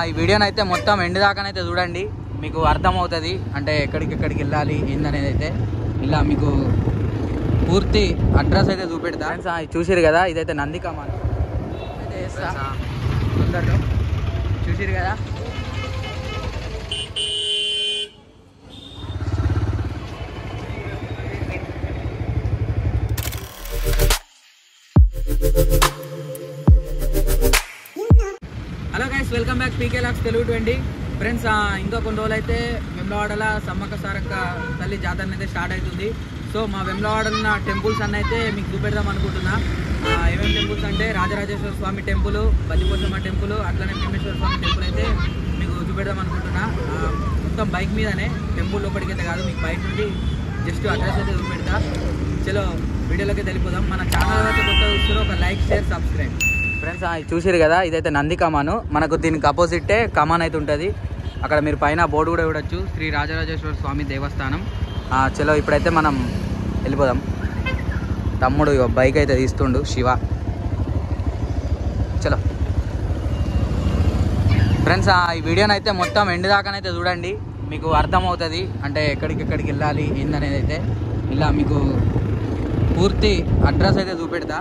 ఈ వీడియోనైతే మొత్తం ఎండ్ దాకానైతే చూడండి, మీకు అర్థమవుతుంది అంటే ఎక్కడికి వెళ్ళాలి ఏందనేది. అయితే ఇలా మీకు పూర్తి అడ్రస్ అయితే చూపెడతా. చూసిరు కదా, ఇదైతే నందికామాన్ అయితే వేస్తా తొందరలో. చూసిరు కదా, హలో గైస్, వెల్కమ్ బ్యాక్ పీకే లాక్స్ తెలుగు 20. ఫ్రెండ్స్, ఇంకా కొన్ని రోజులు అయితే వెమ్లవాడల సమ్మక్క సారక్క తల్లి జాతర అయితే స్టార్ట్ అవుతుంది. సో మా వెమ్లవాడలో ఉన్న టెంపుల్స్ అన్న అయితే మీకు చూపెడదాం అనుకుంటున్నా. ఏమేమి టెంపుల్స్ అంటే రాజరాజేశ్వర స్వామి టెంపుల్, బల్లిపోచమ్మ టెంపుల్, అట్లనే భీమేశ్వర స్వామి టెంపుల్ అయితే మీకు చూపెడదాం అనుకుంటున్నా. మొత్తం బైక్ మీదనే, టెంపుల్ లోపలికి అయితే కాదు, మీకు బైక్ నుండి జస్ట్ అడ్రస్ అయితే చూపెడతా. చలో వీడియోలోకి వెళ్ళిపోదాం. మన ఛానల్ అయితే కొత్త చూస్తారు, ఒక లైక్, షేర్, సబ్స్క్రైబ్. ఫ్రెండ్స్, చూసిరు కదా, ఇదైతే నందికామాను. మనకు దీనికి అపోజిట్టే కమాన్ అయితే ఉంటుంది. అక్కడ మీరు పైన బోర్డు కూడా చూడొచ్చు, శ్రీ రాజరాజేశ్వర స్వామి దేవస్థానం. చలో ఇప్పుడైతే మనం వెళ్ళిపోదాం. తమ్ముడు బైక్ అయితే తీస్తుండు, శివ. చలో ఫ్రెండ్స్, ఈ వీడియోనైతే మొత్తం ఎండ్ దాకానైతే చూడండి, మీకు అర్థమవుతుంది అంటే ఎక్కడికి వెళ్ళాలి ఏందనేది. అయితే ఇలా మీకు పూర్తి అడ్రస్ అయితే చూపెడతా.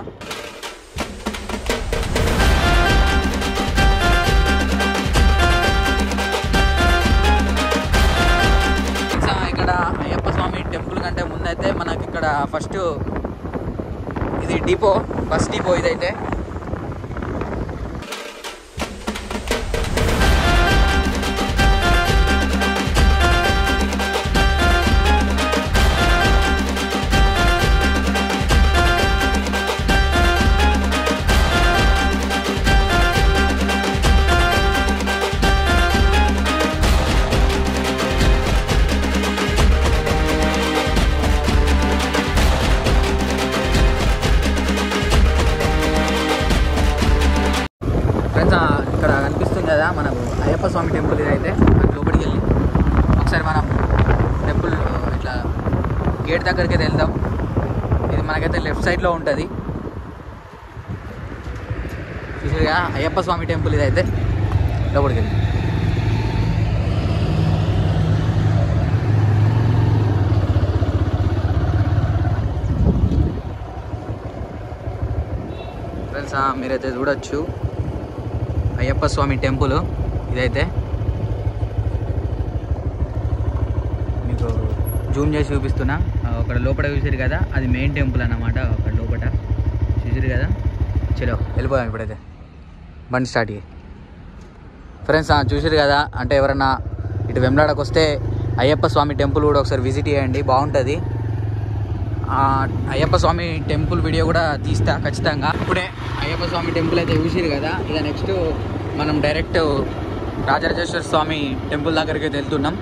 అయ్యప్ప స్వామి టెంపుల్ కంటే ముందైతే మనకి ఇక్కడ ఫస్ట్ ఇది డిపో, బస్ డిపో ఇదైతే. ఇక్కడ కనిపిస్తుంది కదా మనకు అయ్యప్ప స్వామి టెంపుల్. ఇదైతే లోపలికి వెళ్ళి ఒకసారి మనం టెంపుల్ ఇట్లా గేట్ దగ్గరికి అయితే వెళ్దాం. ఇది మనకైతే లెఫ్ట్ సైడ్లో ఉంటుంది. చూసారుగా అయ్యప్ప స్వామి టెంపుల్. ఇదైతే లోపలికి వెళ్ళి ఫ్రెండ్స్, మీరైతే చూడొచ్చు అయ్యప్ప స్వామి టెంపుల్. ఇదైతే మీకు జూమ్ చేసి చూపిస్తున్నా. అక్కడ లోపల చూసారు కదా, అది మెయిన్ టెంపుల్ అన్నమాట. అక్కడ లోపల చూసారు కదా. చలో వెళ్ళిపోదాం ఇప్పుడైతే, బండి స్టార్ట్ అయ్యి. ఫ్రెండ్స్, చూసారు కదా, అంటే ఎవరన్నా ఇటు వెమ్లాడకు వస్తే అయ్యప్ప స్వామి టెంపుల్ కూడా ఒకసారి విజిట్ చేయండి, బాగుంటుంది. అయ్యప్ప స్వామి టెంపుల్ వీడియో కూడా తీస్తా ఖచ్చితంగా. ఇప్పుడే అయ్యప్ప స్వామి టెంపుల్ అయితే చూసిరు కదా. ఇక నెక్స్ట్ మనం డైరెక్ట్ రాజరాజేశ్వర స్వామి టెంపుల్ దగ్గరికి అయితే వెళ్తున్నాం.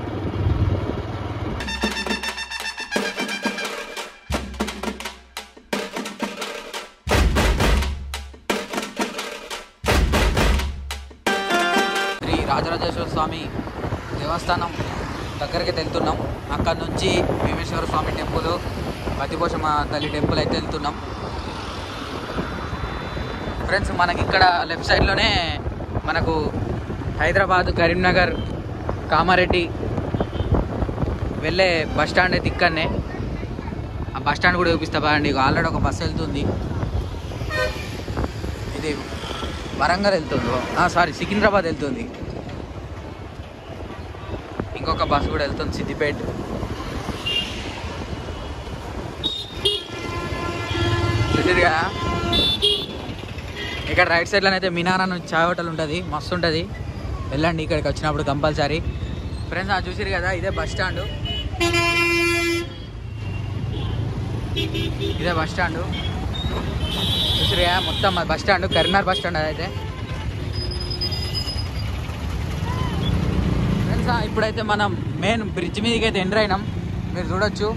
శ్రీ రాజరాజేశ్వర స్వామి దేవస్థానం దగ్గరికి వెళ్తున్నాం. అక్కడ నుంచి భీమేశ్వర స్వామి టెంపుల్, బల్లిపోచమ్మ తల్లి టెంపుల్ అయితే వెళ్తున్నాం. ఫ్రెండ్స్, మనకి ఇక్కడ లెఫ్ట్ సైడ్లోనే మనకు హైదరాబాద్, కరీంనగర్, కామారెడ్డి వెళ్ళే బస్ స్టాండ్ అయితే ఇక్కడనే. ఆ బస్ స్టాండ్ కూడా చూపిస్తా బాగుండి. ఆల్రెడీ ఒక బస్సు వెళ్తుంది, ఇది వరంగల్ వెళ్తుంది, సారీ సికింద్రాబాద్ వెళ్తుంది. ఇంకొక బస్సు కూడా వెళ్తుంది సిద్దిపేట. చూసిరుగా, ఇక్కడ రైట్ సైడ్లో అయితే మినారా నుంచి చాయ్ హోటల్ ఉంటుంది, మస్తు ఉంటుంది. వెళ్ళండి ఇక్కడికి వచ్చినప్పుడు కంపల్సరీ. ఫ్రెండ్స్, చూసిరు కదా, ఇదే బస్ స్టాండ్. ఇదే బస్ స్టాండ్ చూసిరుగా, మొత్తం bus stand, Karimnagar bus stand అదైతే. ఫ్రెండ్స్, ఇప్పుడైతే మనం మెయిన్ బ్రిడ్జ్ మీదకి అయితే ఎంటర్ అయినాం, మీరు చూడొచ్చు.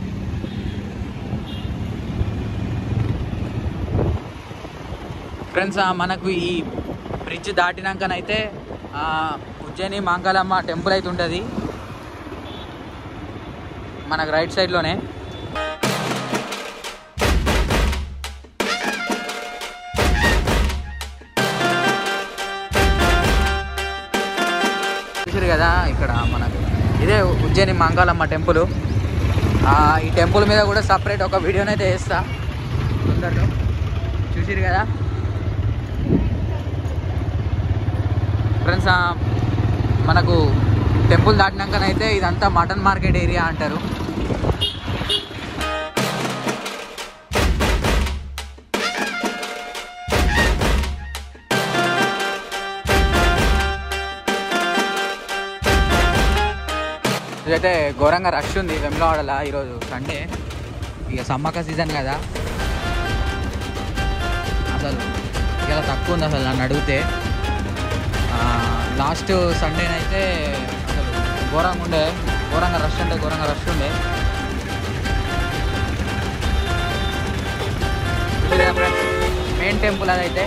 ఫ్రెండ్స్, మనకు ఈ బ్రిడ్జ్ దాటినాకనైతే ఉజ్జయిని మాంకాలమ్మ టెంపుల్ అయితే ఉంటుంది మనకు రైట్ సైడ్లోనే. చూసారు కదా ఇక్కడ మనకు ఇదే ఉజ్జయిని మంగాళమ్మ టెంపుల్. ఈ టెంపుల్ మీద కూడా సపరేట్ ఒక వీడియోనైతే వేస్తా తొందరలో. చూసిరు కదా ఫ్రెండ్స్, మనకు టెంపుల్ దాటినాకనైతే ఇదంతా మటన్ మార్కెట్ ఏరియా అంటారు. ఇదైతే ఘోరంగా రష్ ఉంది వెమ్లవాడలో ఈరోజు సండే, ఇక సమ్మక్క సీజన్ కదా. అసలు ఇలా తక్కువ ఉంది అసలు నన్ను అడిగితే. లాస్ట్ సండేనైతే అసలు ఘోరంగా రష్ ఉండే. మెయిన్ టెంపుల్ అదైతే.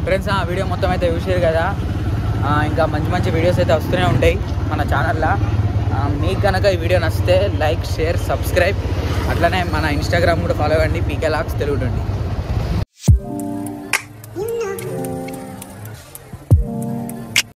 ఫ్రెండ్స్, ఆ వీడియో మొత్తం అయితే చూసారు కదా. ఇంకా మంచి వీడియోస్ అయితే వస్తూనే ఉంటాయి మన ఛానల్లో. మీకు కనుక ఈ వీడియో నచ్చితే లైక్, షేర్, సబ్స్క్రైబ్, అట్లనే మన ఇన్స్టాగ్రామ్ కూడా ఫాలో అవ్వండి, పీకే వ్లాగ్స్ తెలుగు 20.